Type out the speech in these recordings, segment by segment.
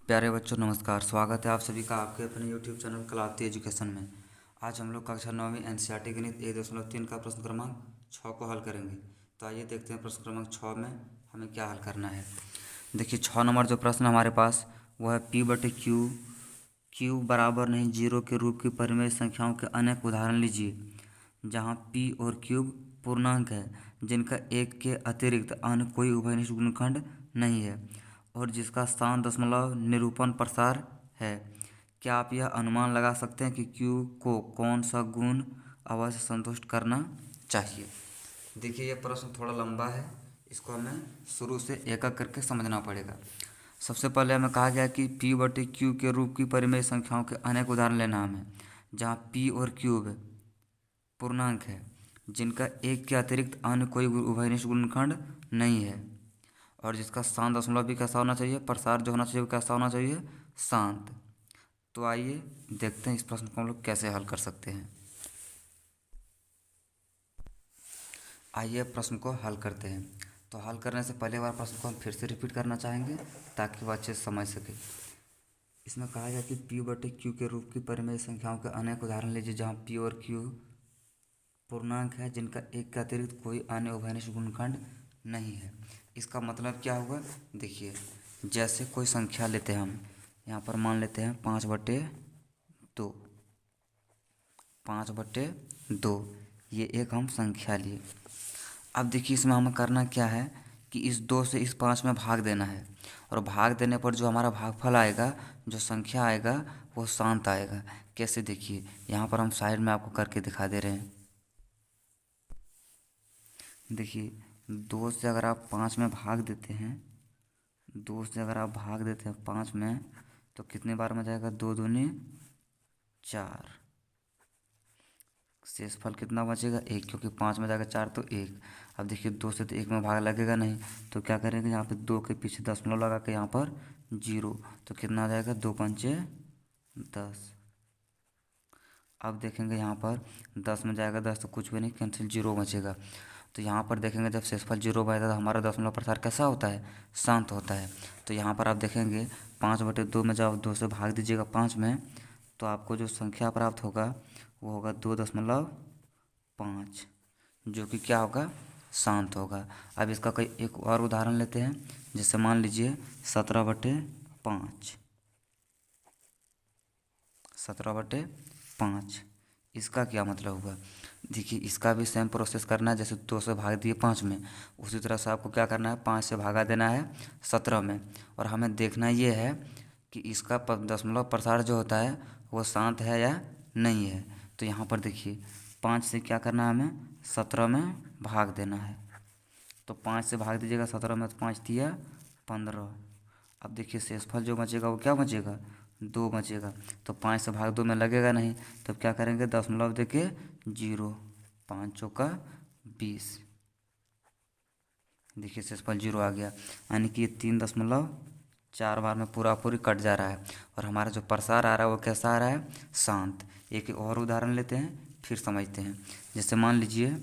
प्यारे बच्चों नमस्कार। स्वागत है आप सभी का आपके अपने YouTube चैनल कलावती एजुकेशन में। आज हम लोग कक्षा 9वीं एनसीईआरटी गणित 1.3 का प्रश्न क्रमांक 6 को हल करेंगे। तो आइए देखते हैं प्रश्न क्रमांक 6 में हमें क्या हल करना है। देखिए 6 नंबर जो प्रश्न हमारे पास वो है P/Q Q बराबर नहीं 0 के रूप की परिमेय संख्याओं के अनेक उदाहरण लीजिए जहाँ P और Q पूर्णांक है जिनका एक के अतिरिक्त अन्य कोई उभयनिष्ठ गुणनखंड नहीं है और जिसका स्थान दशमलव निरूपण प्रसार है। क्या आप यह अनुमान लगा सकते हैं कि Q को कौन सा गुण अवश्य संतुष्ट करना चाहिए। देखिए यह प्रश्न थोड़ा लंबा है, इसको हमें शुरू से एक एक करके समझना पड़ेगा। सबसे पहले हमें कहा गया कि P/Q के रूप की परिमेय संख्याओं के अनेक उदाहरण लेना हमें जहाँ P और Q पूर्णांक है जिनका एक के अतिरिक्त अन्य कोई उभयनिष्ठ गुणनखंड नहीं है और जिसका स्थान दशमलव भी कैसा होना चाहिए, प्रसार जो होना चाहिए वो कैसा होना चाहिए, शांत। तो आइए देखते हैं इस प्रश्न को हम लोग कैसे हल कर सकते हैं। आइए प्रश्न को हल करते हैं। तो हल करने से पहले बार प्रश्न को हम फिर से रिपीट करना चाहेंगे ताकि वह अच्छे से समझ सके। इसमें कहा गया कि P/Q के रूप की परिमेय संख्याओं के अनेक उदाहरण लीजिए जहाँ P और Q पूर्णांक है जिनका एक के अतिरिक्त कोई अन्य उभयनिष्ठ गुणनखंड नहीं है। इसका मतलब क्या हुआ, देखिए जैसे कोई संख्या लेते हैं हम, यहाँ पर मान लेते हैं 5/2, 5/2 ये एक हम संख्या लिए। अब देखिए इसमें हमें करना क्या है कि इस 2 से इस 5 में भाग देना है और भाग देने पर जो हमारा भागफल आएगा, जो संख्या आएगा वो शांत आएगा। कैसे, देखिए यहाँ पर हम साइड में आपको करके दिखा दे रहे हैं। देखिए 2 से अगर आप 5 में भाग देते हैं, 2 से अगर आप भाग देते हैं 5 में तो कितने बार में जाएगा, 2 दूनी 4, शेषफल कितना बचेगा 1, क्योंकि 5 में जाएगा 4 तो 1। अब देखिए 2 से तो 1 में भाग लगेगा नहीं, तो क्या करेंगे यहाँ पे 2 के पीछे दशमलव लगा के यहाँ पर 0, तो कितना आ जाएगा 2×5 = 10। अब देखेंगे यहाँ पर 10 में जाएगा 10 तो कुछ भी नहीं, कैंसिल, 0 बचेगा। तो यहाँ पर देखेंगे जब शेषफल 0 बचता है तो हमारा दशमलव प्रसार कैसा होता है, शांत होता है। तो यहाँ पर आप देखेंगे 5/2 में जब 2 से भाग दीजिएगा 5 में तो आपको जो संख्या प्राप्त होगा वो होगा 2.5, जो कि क्या होगा, शांत होगा। अब इसका कोई एक और उदाहरण लेते हैं, जैसे मान लीजिए 17/5, 17/5 इसका क्या मतलब हुआ। देखिए इसका भी सेम प्रोसेस करना है, जैसे 2 से भाग दिए 5 में, उसी तरह से आपको क्या करना है, 5 से भागा देना है 17 में। और हमें देखना ये है कि इसका दशमलव प्रसार जो होता है वो शांत है या नहीं है। तो यहाँ पर देखिए 5 से क्या करना है, हमें 17 में भाग देना है। तो 5 से भाग दीजिएगा 17 में तो 5 दिया 15। अब देखिए शेषफल जो बचेगा वो क्या बचेगा, 2 बचेगा। तो 5 से भाग 2 में लगेगा नहीं, तब क्या करेंगे, दशमलव देके 0, 5 चौका 20। देखिए शेषफल 0 आ गया, यानी कि 3.4 बार में पूरा पूरी कट जा रहा है और हमारा जो प्रसार आ रहा है वो कैसा आ रहा है, शांत। एक और उदाहरण लेते हैं फिर समझते हैं। जैसे मान लीजिए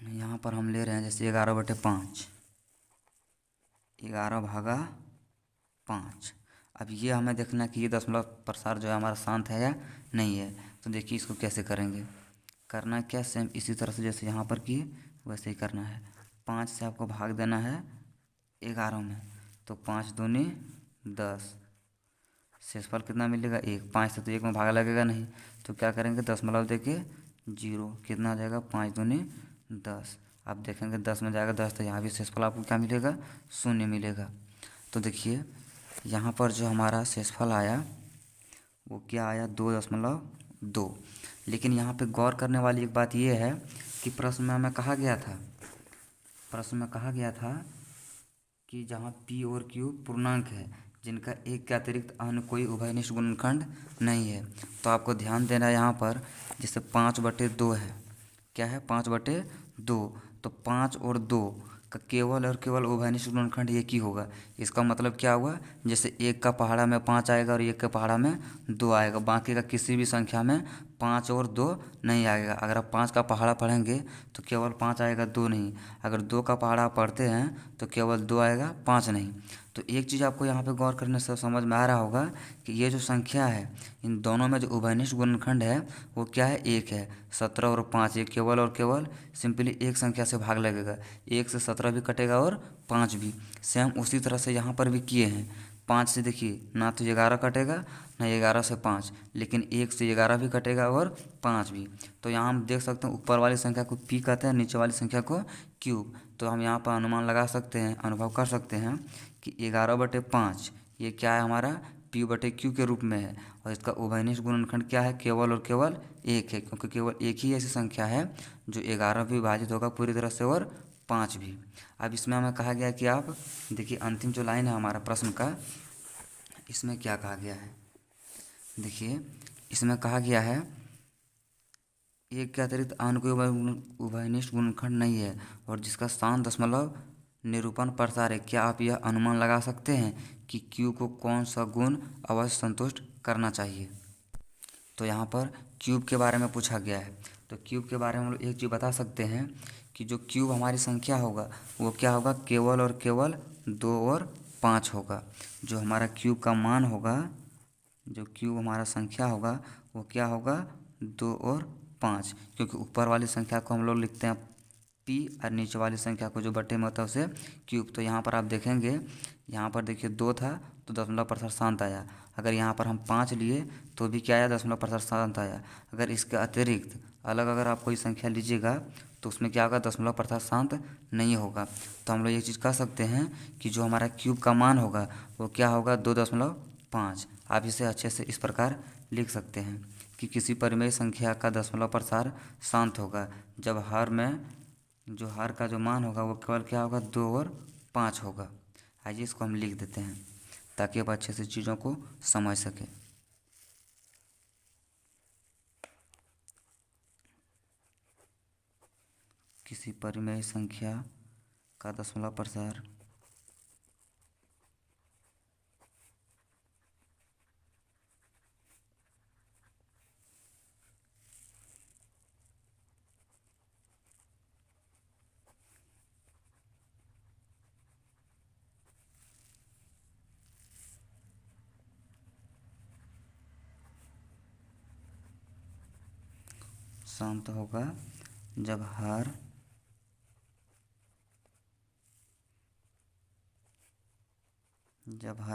यहाँ पर हम ले रहे हैं जैसे 11/5, 11/5। अब ये हमें देखना है कि ये दशमलव प्रसार जो है हमारा शांत है या नहीं है। तो देखिए इसको कैसे करेंगे, करना क्या, सेम इसी तरह से जैसे यहाँ पर किए वैसे ही करना है। 5 से आपको भाग देना है 11 में, तो 5 दूनी 10, शेषफल कितना मिलेगा 1। 5 से तो 1 में भाग लगेगा नहीं, तो क्या करेंगे, दशमलव देके 0, कितना आ जाएगा, 5 दूनी 10। अब देखेंगे 10 में जाएगा 10 तो यहाँ भी शेषफल आपको क्या मिलेगा, 0 मिलेगा। तो देखिए यहाँ पर जो हमारा शेषफल आया वो क्या आया, 2.2। लेकिन यहाँ पे गौर करने वाली एक बात ये है कि प्रश्न में हमें कहा गया था, प्रश्न में कहा गया था कि जहाँ P और Q पूर्णांक है जिनका एक के अतिरिक्त अन्य कोई उभयनिष्ठ गुणनखंड नहीं है। तो आपको ध्यान देना है यहाँ पर, जैसे 5/2 है, क्या है 5/2, तो 5 और 2 का केवल और केवल उभयनिष्ठ गुणनखंड एक ही होगा। इसका मतलब क्या हुआ, जैसे 1 का पहाड़ा में 5 आएगा और 1 के पहाड़ा में 2 आएगा, बाकी का किसी भी संख्या में 5 और 2 नहीं आएगा। अगर आप 5 का पहाड़ा पढ़ेंगे तो केवल 5 आएगा, 2 नहीं। अगर 2 का पहाड़ा पढ़ते हैं तो केवल 2 आएगा, 5 नहीं। तो एक चीज़ आपको यहाँ पे गौर करने से समझ में आ रहा होगा कि ये जो संख्या है इन दोनों में जो उभयनिष्ठ गुणनखंड है वो क्या है, एक है। 17 और 5 ये केवल और केवल सिंपली एक संख्या से भाग लगेगा, 1 से 17 भी कटेगा और 5 भी। सेम उसी तरह से यहाँ पर भी किए हैं। 5 से देखिए ना तो 11 कटेगा ना 11 से 5, लेकिन 1 से 11 भी कटेगा और 5 भी। तो यहाँ हम देख सकते हैं ऊपर वाली संख्या को पी कहते हैं, नीचे वाली संख्या को क्यूब। तो हम यहाँ पर अनुमान लगा सकते हैं, अनुभव कर सकते हैं कि 11/5 ये क्या है हमारा, P/Q के रूप में है। और इसका उभयनिष्ठ गुणनखंड क्या है, केवल और केवल एक है, क्योंकि केवल एक ही ऐसी संख्या है जो 11 भी विभाजित होगा पूरी तरह से और 5 भी। अब इसमें हमें कहा गया कि आप देखिए अंतिम जो लाइन है हमारा प्रश्न का, इसमें क्या कहा गया है, देखिए इसमें कहा गया है एक के अतिरिक्त अन्य कोई उभयनिष्ठ गुणनखंड नहीं है और जिसका स्थान दशमलव निरूपण प्रसार है। क्या आप यह अनुमान लगा सकते हैं कि Q को कौन सा गुण अवश्य संतुष्ट करना चाहिए। तो यहाँ पर क्यूब के बारे में पूछा गया है। तो क्यूब के बारे में हम लोग एक चीज़ बता सकते हैं कि जो क्यूब हमारी संख्या होगा वो क्या होगा, केवल और केवल 2 और 5 होगा। जो हमारा क्यूब का मान होगा, जो क्यूब हमारा संख्या होगा वो क्या होगा, 2 और 5, क्योंकि ऊपर वाली संख्या को हम लोग लिखते हैं P और नीचे वाली संख्या को जो बटे में होता है उसे क्यूब। तो यहाँ पर आप देखेंगे, यहाँ पर देखिए 2 था तो दशमलव प्रसार शांत आया। अगर यहाँ पर हम 5 लिए तो भी क्या आया, दशमलव प्रसार शांत आया। अगर इसके अतिरिक्त अलग अगर आप कोई संख्या लीजिएगा तो उसमें क्या होगा, दशमलव प्रसार शांत नहीं होगा। तो हम लोग ये चीज़ कह सकते हैं कि जो हमारा क्यूब का मान होगा वो क्या होगा, 2.5। आप इसे अच्छे से इस प्रकार लिख सकते हैं कि किसी परिमेय संख्या का दशमलव प्रसार शांत होगा जब हर में जो हर का जो मान होगा वो केवल क्या होगा, 2 और 5 होगा। आइए इसको हम लिख देते हैं ताकि आप अच्छे से चीज़ों को समझ सकें। किसी परिमेय संख्या का दशमलव प्रसार शांत होगा जब हर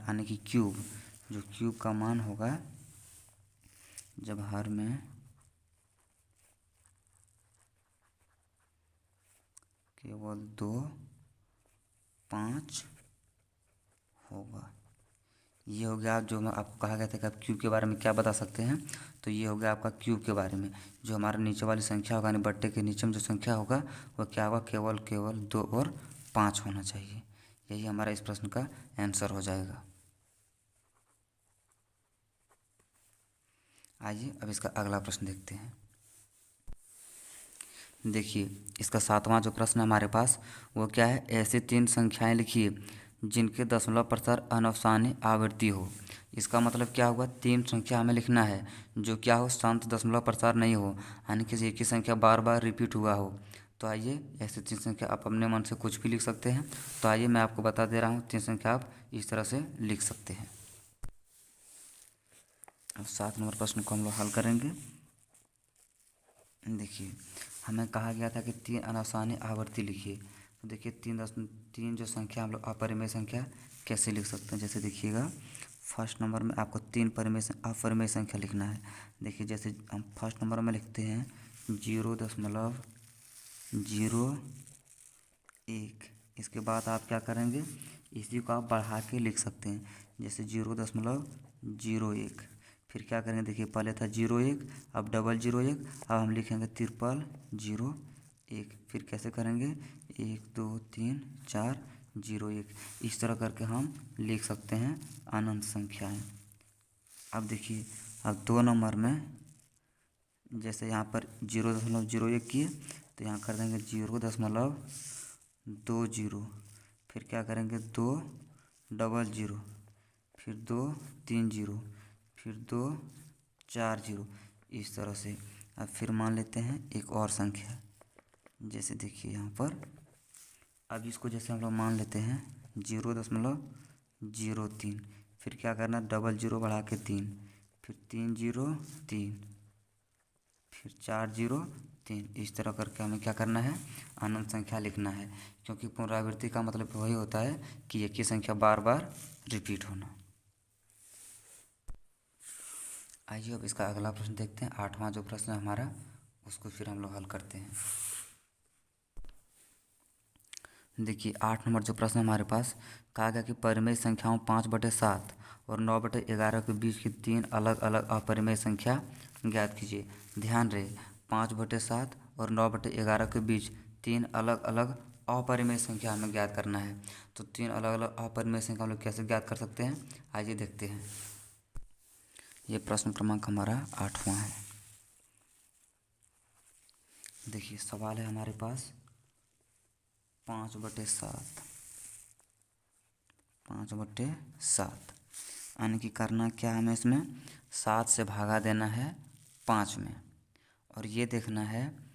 यानी कि क्यूब, जो क्यूब का मान होगा जब हर में केवल 2, 5 होगा। ये हो गया जो आपको कहा गया था कि आप क्यूब के बारे में क्या बता सकते हैं। तो ये हो गया आपका क्यूब के बारे में। जो हमारा नीचे वाली संख्या होगा यानी बट्टे के नीचे में जो संख्या होगा वह क्या होगा, केवल केवल 2 और 5 होना चाहिए। यही हमारा इस प्रश्न का आंसर हो जाएगा। आइए अब इसका अगला प्रश्न देखते हैं। देखिए इसका 7वां जो प्रश्न है हमारे पास वो क्या है, ऐसे 3 संख्याएं लिखिए जिनके दशमलव प्रसार अनवसानी आवृत्ति हो। इसका मतलब क्या होगा, 3 संख्या हमें लिखना है जो क्या हो, शांत दशमलव प्रसार नहीं हो, यानी कि एक ही संख्या बार बार रिपीट हुआ हो। तो आइए ऐसे 3 संख्या आप अपने मन से कुछ भी लिख सकते हैं। तो आइए मैं आपको बता दे रहा हूँ 3 संख्या आप इस तरह से लिख सकते हैं। अब 7 नंबर प्रश्न को हम लोग हल करेंगे। देखिए हमें कहा गया था कि 3 अनवसानी आवर्ती लिखिए। तो देखिए 3 जो संख्या हम लोग अपरिमेय संख्या कैसे लिख सकते हैं। जैसे देखिएगा फर्स्ट नंबर में आपको 3 अपरिमेय संख्या लिखना है। देखिए जैसे हम फर्स्ट नंबर में लिखते हैं 0.01। इसके बाद आप क्या करेंगे, इसी को आप बढ़ा के लिख सकते हैं। जैसे 0.01। फिर क्या करेंगे, देखिए पहले था 01, अब 001, अब हम लिखेंगे 0001। फिर कैसे करेंगे, 1 2 3 4 01। इस तरह करके हम लिख सकते हैं अनंत संख्याएं। अब देखिए अब 2 नंबर में जैसे यहाँ पर 0.01 किए तो यहाँ कर देंगे 0.20। फिर क्या करेंगे 200, फिर 230, फिर 240। इस तरह से अब फिर मान लेते हैं एक और संख्या। जैसे देखिए यहाँ पर अब इसको जैसे हम लोग मान लेते हैं 0.2। जीरो तीन, फिर क्या करना, डबल जीरो बढ़ा के तीन, फिर तीन जीरो तीन, फिर चार जीरो तीन। इस तरह करके हमें क्या करना है, अनंत संख्या लिखना है, क्योंकि पुनरावृत्ति का मतलब वही होता है कि एक ही संख्या बार बार रिपीट होना। आइए अब इसका अगला प्रश्न देखते हैं, 8वां जो प्रश्न है हमारा, उसको फिर हम लोग हल करते हैं। देखिए 8 नंबर जो प्रश्न हमारे पास कहा गया कि परिमेय संख्याओं 5/7 और 9/11 के बीच की तीन अलग अलग अपरिमेय संख्या ज्ञात कीजिए। ध्यान रहे, 5/7 और 9/11 के बीच तीन अलग अलग अपरिमेय संख्या हमें ज्ञात करना है। तो तीन अलग अलग अपरिमेय संख्या हम लोग कैसे ज्ञात कर सकते हैं, आइए देखते हैं। ये प्रश्न क्रमांक हमारा 8वां है। देखिए सवाल है हमारे पास 5/7, 5/7, यानी कि करना क्या हमें इसमें, 7 से भागा देना है 5 में, और ये देखना है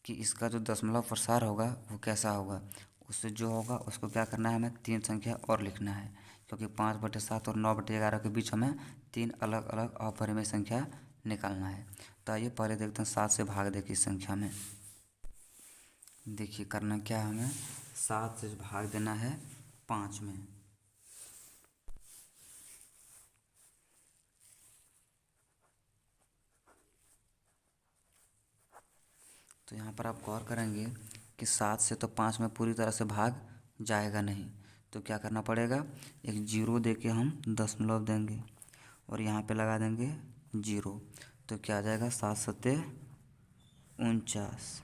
कि इसका जो दशमलव प्रसार होगा वो कैसा होगा। उससे जो होगा उसको क्या करना है, हमें तीन संख्या और लिखना है, क्योंकि 5/7 और 9/11 के बीच हमें तीन अलग अलग अपरिमेय संख्या निकालना है। तो आइए पहले देखते हैं 7 से भाग दे की संख्या में। देखिए करना क्या है, हमें 7 से भाग देना है 5 में। तो यहाँ पर आप गौर करेंगे कि 7 से तो 5 में पूरी तरह से भाग जाएगा नहीं, तो क्या करना पड़ेगा, एक जीरो दे के हम दशमलव देंगे और यहाँ पे लगा देंगे जीरो। तो क्या आ जाएगा, 7×7 = 49,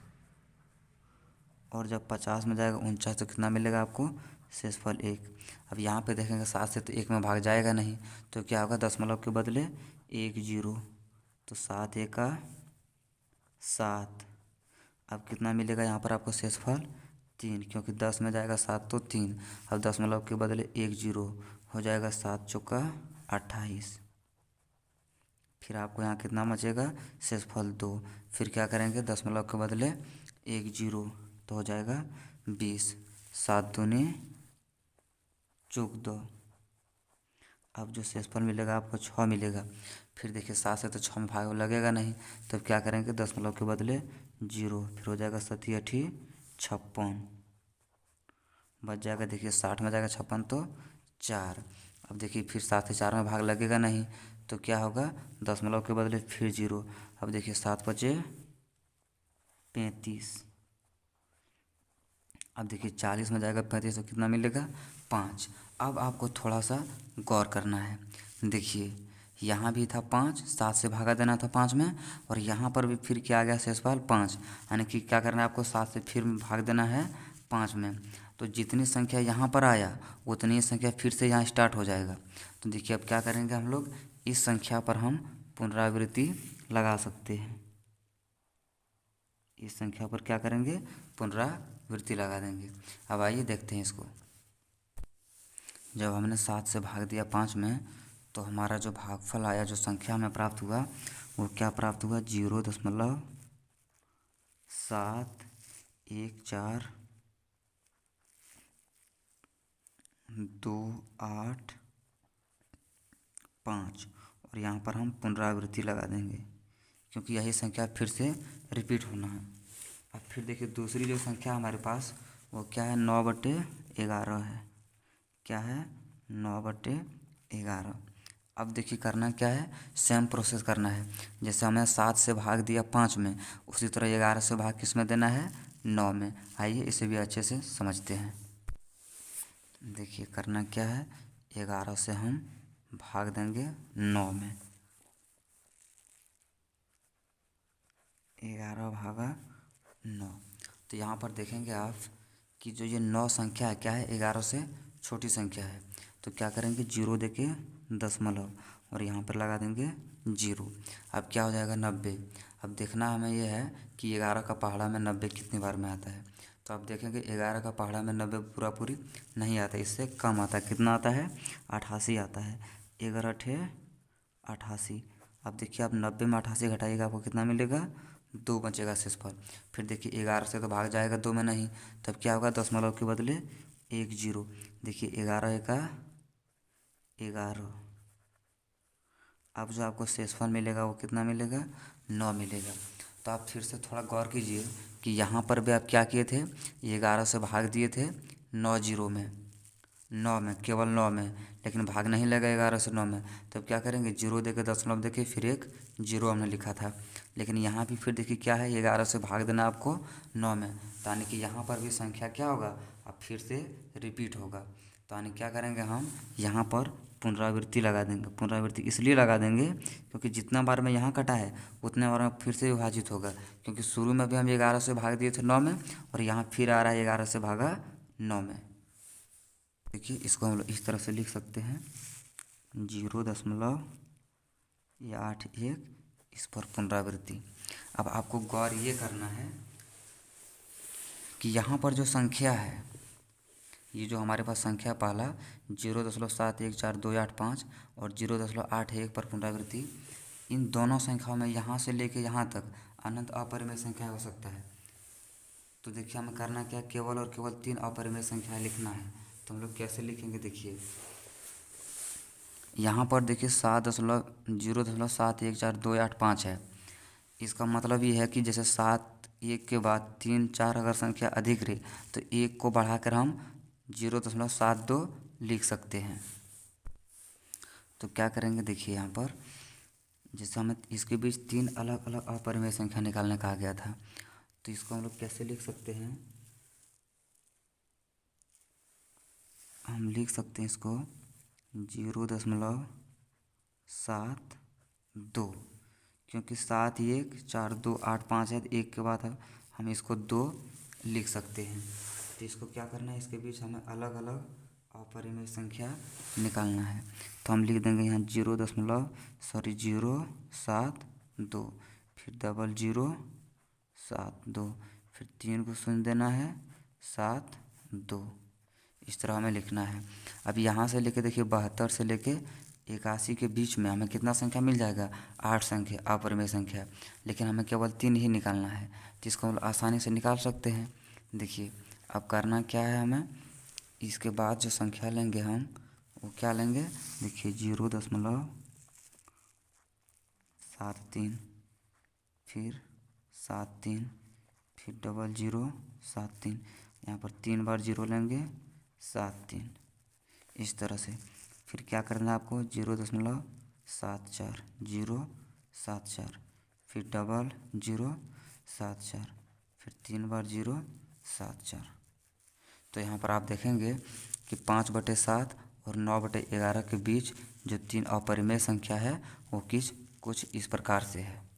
और जब 50 में जाएगा 49 तो कितना मिलेगा आपको, शेषफल 1। अब यहाँ पे देखेंगे 7 से तो 1 में भाग जाएगा नहीं, तो क्या होगा, दशमलव के बदले 1 जीरो, तो 7×1 = 7। अब कितना मिलेगा यहाँ पर आपको, शेषफल 3, क्योंकि 10 में जाएगा 7 तो 3। अब दशमलव के बदले 1 जीरो, हो जाएगा 7×4 = 28। फिर आपको यहाँ कितना बचेगा, शेषफल 2। फिर क्या करेंगे, दशमलव के बदले 1 जीरो, तो हो जाएगा 20। 7×2 = 2। अब जो शेषफल मिलेगा आपको 6 मिलेगा। फिर देखिए 7 से तो 6 में भाग लगेगा नहीं, तब क्या करेंगे, दशमलव के बदले जीरो, फिर हो जाएगा 7×8 = 56, बच जाएगा। देखिए 60 में जाएगा 56 तो 4। अब देखिए फिर 7 से 4 में भाग लगेगा नहीं, तो क्या होगा, दशमलव के बदले फिर जीरो। अब देखिए 7×5 = 35। अब देखिए 40 में जाएगा 35 तो कितना मिलेगा, 5। अब आपको थोड़ा सा गौर करना है। देखिए यहाँ भी था 5, 7 से भागा देना था 5 में, और यहाँ पर भी फिर क्या आ गया, शेषफल 5, यानी कि क्या करना है आपको, 7 से फिर भाग देना है 5 में। तो जितनी संख्या यहाँ पर आया उतनी ही संख्या फिर से यहाँ स्टार्ट हो जाएगा। तो देखिए अब क्या करेंगे हम लोग, इस संख्या पर हम पुनरावृत्ति लगा सकते हैं। इस संख्या पर क्या करेंगे, पुनरावृत्ति लगा देंगे। अब आइए देखते हैं इसको। जब हमने 7 से भाग दिया 5 में, तो हमारा जो भागफल आया, जो संख्या हमें प्राप्त हुआ, वो क्या प्राप्त हुआ, 0.714285। और यहाँ पर हम पुनरावृत्ति लगा देंगे, क्योंकि यही संख्या फिर से रिपीट होना है। अब फिर देखिए दूसरी जो संख्या हमारे पास वो क्या है, 9/11 है। क्या है, 9/11। अब देखिए करना क्या है, सेम प्रोसेस करना है। जैसे हमने 7 से भाग दिया 5 में, उसी तरह 11 से भाग किस में देना है, 9 में। आइए इसे भी अच्छे से समझते हैं। देखिए करना क्या है, 11 से हम भाग देंगे 9 में, 11 भागा 9। तो यहाँ पर देखेंगे आप कि जो ये 9 संख्या है क्या है, 11 से छोटी संख्या है। तो क्या करेंगे, जीरो देके दशमलव, और यहाँ पर लगा देंगे जीरो। अब क्या हो जाएगा, 90। अब देखना हमें यह है कि 11 का पहाड़ा में 90 कितनी बार में आता है। तो आप देखेंगे 11 का पहाड़ा में 90 पूरा पूरी नहीं आता, इससे कम आता है। कितना आता है, 88 आता है। 11×8 = 88। अब देखिए आप 90 में 88 घटाइएगा, आपको कितना मिलेगा, 2 बचेगा शेषफल। फिर देखिए 11 से तो भाग जाएगा 2 में नहीं, तब क्या होगा, दशमलव के बदले 1 जीरो। देखिए 11×1 = 11। अब जो आपको शेषफल मिलेगा वो कितना मिलेगा, 9 मिलेगा। तो आप फिर से थोड़ा गौर कीजिए कि यहाँ पर भी आप क्या किए थे, 11 से भाग दिए थे 9 जीरो में, 9 में, केवल 9 में, लेकिन भाग नहीं लगा 11 से 9 में। तो अब क्या करेंगे, जीरो देके दशमलव देके फिर एक जीरो हमने लिखा था। लेकिन यहाँ भी फिर देखिए क्या है, 11 से भाग देना आपको 9 में, तो यानी कि यहाँ पर भी संख्या क्या होगा, अब फिर से रिपीट होगा। तो यानी क्या करेंगे, हम यहाँ पर पुनरावृत्ति लगा देंगे। पुनरावृत्ति इसलिए लगा देंगे क्योंकि जितना बार में यहाँ कटा है उतने बार में फिर से विभाजित होगा, क्योंकि शुरू में भी हम 11 से भाग दिए थे 9 में, और यहाँ फिर आ रहा है 11 से भागा 9 में। देखिए इसको हम लोग इस तरह से लिख सकते हैं, 0.81 इस पर पुनरावृत्ति। अब आपको गौर ये करना है कि यहाँ पर जो संख्या है, ये जो हमारे पास संख्या पहला 0.714285 और 0.81 पर पुनरावृत्ति, इन दोनों संख्याओं में यहाँ से लेके यहाँ तक अनंत अपरिमेय संख्या हो सकता है। तो देखिए हमें करना क्या, केवल और केवल 3 अपरिमेय संख्याएं लिखना है। तो हम लोग कैसे लिखेंगे, देखिए यहाँ पर देखिए 0.714285 है। इसका मतलब ये है कि जैसे 7 1 के बाद 3 4 अगर संख्या अधिक रही तो 1 को बढ़ाकर हम 0.72 लिख सकते हैं। तो क्या करेंगे, देखिए यहाँ पर जैसे हमें इसके बीच 3 अलग अलग अपरिमेय संख्या निकालने कहा गया था, तो इसको हम लोग कैसे लिख सकते हैं, हम लिख सकते हैं इसको 0.72, क्योंकि 7 1 4 2 8 5 है, तो 1 के बाद हम इसको 2 लिख सकते हैं। तो इसको क्या करना है, इसके बीच हमें अलग अलग अपरिमेय संख्या निकालना है। तो हम लिख देंगे यहाँ 0.72, फिर 0072, फिर 3 को शून्य देना है 72, इस तरह हमें लिखना है। अब यहाँ से लेके देखिए 72 से लेके 81 के बीच में हमें कितना संख्या मिल जाएगा, 8 संख्या अपरिमेय संख्या, लेकिन हमें केवल 3 ही निकालना है। तो इसको हम आसानी से निकाल सकते हैं। देखिए अब करना क्या है, हमें इसके बाद जो संख्या लेंगे हम वो क्या लेंगे, देखिए 0.73, फिर 73, फिर 0073, यहाँ पर 3 बार 0 लेंगे 73, इस तरह से। फिर क्या करना है आपको, 0.74 074, फिर 0074, फिर 3 बार 074। तो यहाँ पर आप देखेंगे कि 5/7 और 9/11 के बीच जो 3 अपरिमेय संख्या है वो कुछ इस प्रकार से है।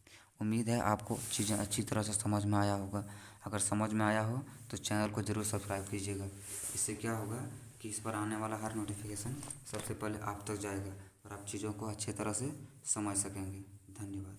उम्मीद है आपको चीज़ें अच्छी तरह से समझ में आया होगा। अगर समझ में आया हो तो चैनल को ज़रूर सब्सक्राइब कीजिएगा। इससे क्या होगा कि इस पर आने वाला हर नोटिफिकेशन सबसे पहले आप तक जाएगा और आप चीज़ों को अच्छी तरह से समझ सकेंगे। धन्यवाद।